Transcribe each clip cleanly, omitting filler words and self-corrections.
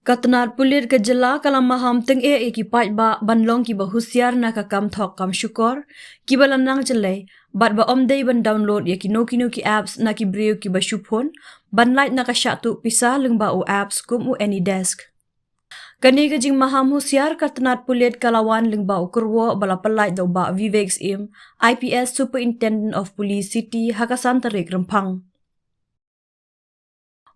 Katnar pulir ke jela kalam maham teng ki pat ba banlong ki ba Husiar na ka kam thok kam syukor ki ba lanang jelai bat ba omdei ban download ki noki apps na ki brio ki ba syuphon ban light na ka syatu pisa leng ba u apps kum u any desk. Kani ka jing maham Husiar katnar pulir kalawan leng ba u kurwo bala pelait do ba Vivek's im IPS Superintendent of Police City Hakasan Tarik Rempang.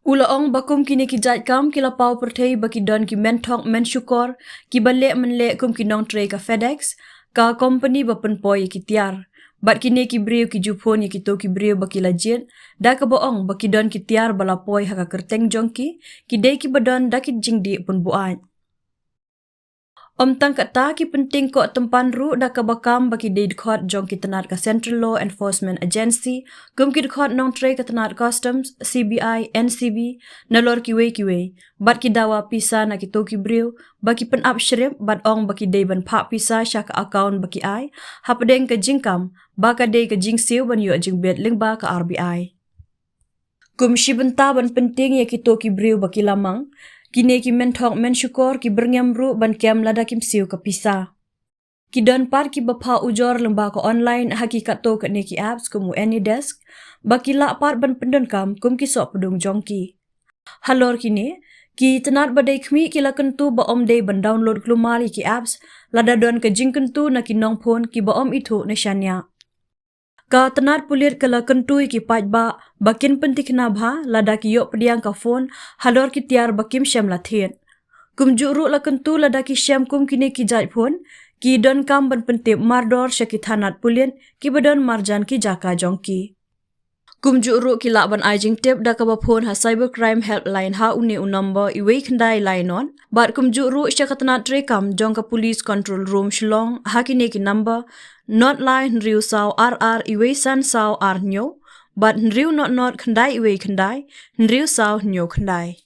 Ulaong bakum kini ki jat kam ki lapau perthei baki don ki menthok mensyukor ki balek menlek kum ki nong tray ka FedEx ka company bapen poi ki tiar bat kini ki brio ki jupon ki to ki brio baki lajit da ka boong baki don ki tiar bala poi haka kerteng jongki ki dei ki badon da ki jingdi pun buat. Om tang kata ki penting ko tempan ru da ka bakam baki dei dekhot jong ki tenat ka Central Law Enforcement Agency kum ki dekhot nong tray ka tenat Customs CBI NCB nalor ki wei bat ki dawa pisa na ki to ki brio baki pen up shrip bat ong baki dei ban phak pisa sya ka account baki ai hapdeng ka jingkam baka dei ka jingsiu ban yo jing bet ling ba ka RBI. Kum shibenta ban penting ya ki to ki brio baki lamang kini ki menthok mensyukor ki berngam ru ban kem lada kim siu ka pisa. Ki don par ki bapa ujor lemba ko online hakikat to kat neki apps kumu any desk baki la par ban pendon kam kum ki sok pedung jongki. Halor kini ki tenat badai khmi ki la kentu ba om dei ban download klumali ki apps lada don ka jing kentu na ki nong phone ki ba om itu na syanya. Ka tenat pulir kala kentui ki pat ba bakin pentik na bha lada ki yok pediang ka phone halor ki tiar bakim syam lathin. Kum juru la kentu lada ki syam kum kini ki jat phone ki don kam ban pentip mardor syakit hanat pulir ki badon marjan ki jaka jongki. Kum juru ki lak ban ajing tip da ka ba phone ha cybercrime helpline ha une u number iwei khandai line on bat kum juru syakatanat rekam jong ka police control room Shillong ha kini ki number not line riu saw RR iwei san saw R nyo but riu not khandai iwei khandai riu saw nyo khandai.